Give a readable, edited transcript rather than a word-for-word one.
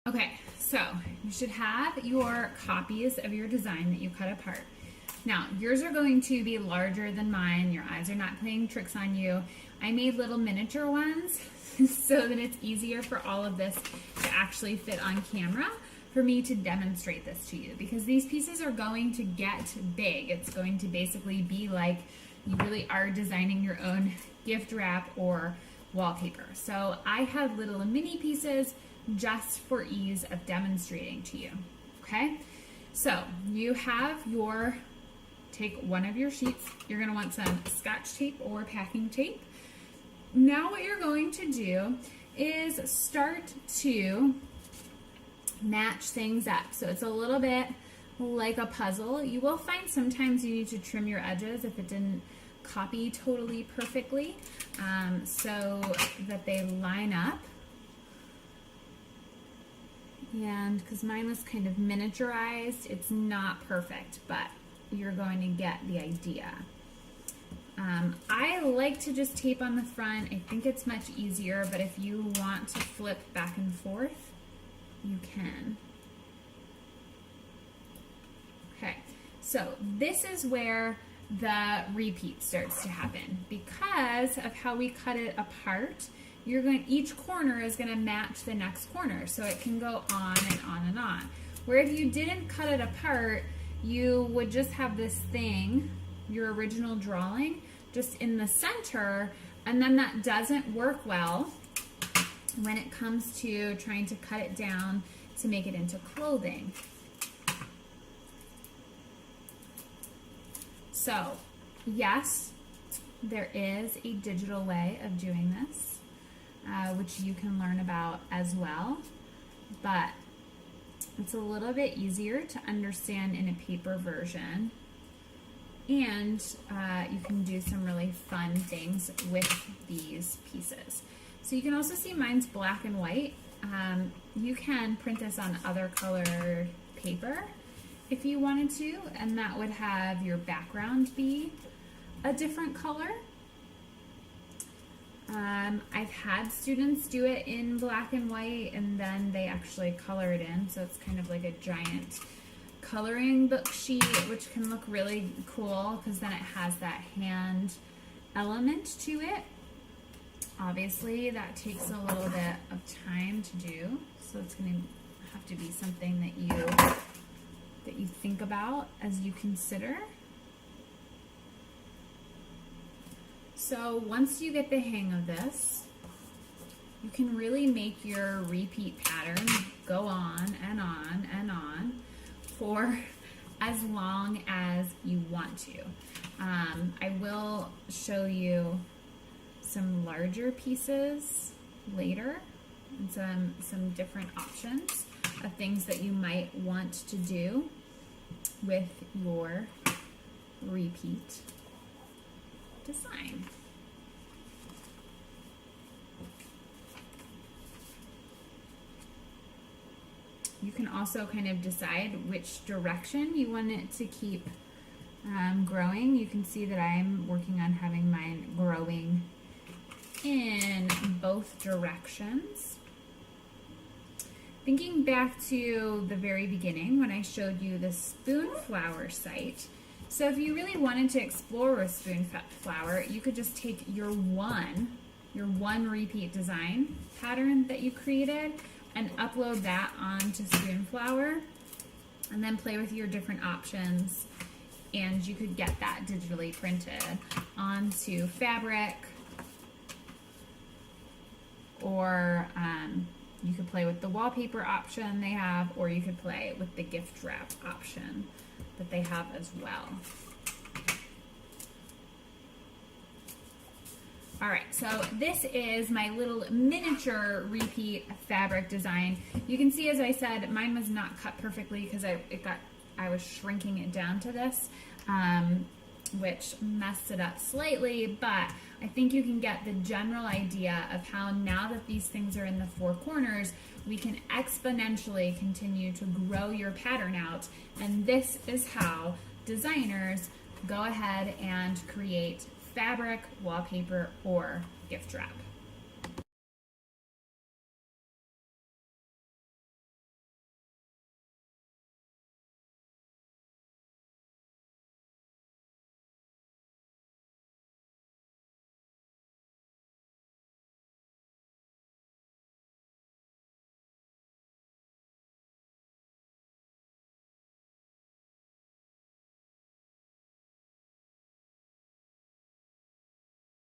Okay, so you should have your copies of your design that you cut apart. Now, yours are going to be larger than mine. Your eyes are not playing tricks on you. I made little miniature ones so that it's easier for all of this to actually fit on camera for me to demonstrate this to you, because these pieces are going to get big. It's going to basically be like you really are designing your own gift wrap or wallpaper. So I have little mini pieces just for ease of demonstrating to you. Okay, so you have your, take one of your sheets. You're going to want some Scotch tape or packing tape. Now what you're going to do is start to match things up. So it's a little bit like a puzzle. You will find sometimes you need to trim your edges if it didn't copy totally perfectly, so that they line up. And because mine was kind of miniaturized, it's not perfect, but you're going to get the idea. I like to just tape on the front. I think it's much easier, but if you want to flip back and forth, you can. Okay, so this is where the repeat starts to happen. Because of how we cut it apart, each corner is going to match the next corner, so it can go on and on and on. Where if you didn't cut it apart, you would just have this thing, your original drawing, just in the center, and then that doesn't work well when it comes to trying to cut it down to make it into clothing. So, yes, there is a digital way of doing this, which you can learn about as well, but it's a little bit easier to understand in a paper version, and you can do some really fun things with these pieces. So you can also see mine's black and white. You can print this on other colored paper if you wanted to, and that would have your background be a different color. I've had students do it in black and white, and then they actually color it in, so it's kind of like a giant coloring book sheet, which can look really cool because then it has that hand element to it. Obviously, that takes a little bit of time to do, so it's going to have to be something that you think about as you consider. So once you get the hang of this, you can really make your repeat pattern go on and on and on for as long as you want to. I will show you some larger pieces later and some different options of things that you might want to do with your repeat design. You can also kind of decide which direction you want it to keep growing. You can see that I'm working on having mine growing in both directions. Thinking back to the very beginning when I showed you the Spoonflower site, so if you really wanted to explore with Spoonflower, you could just take your one repeat design pattern that you created and upload that onto Spoonflower, and then play with your different options, and you could get that digitally printed onto fabric, or you could play with the wallpaper option they have, or you could play with the gift wrap option that they have as well. All right, so this is my little miniature repeat fabric design. You can see, as I said, mine was not cut perfectly because I was shrinking it down to this, which messed it up slightly, but I think you can get the general idea of how now that these things are in the four corners, we can exponentially continue to grow your pattern out, and this is how designers go ahead and create fabric, wallpaper, or gift wrap.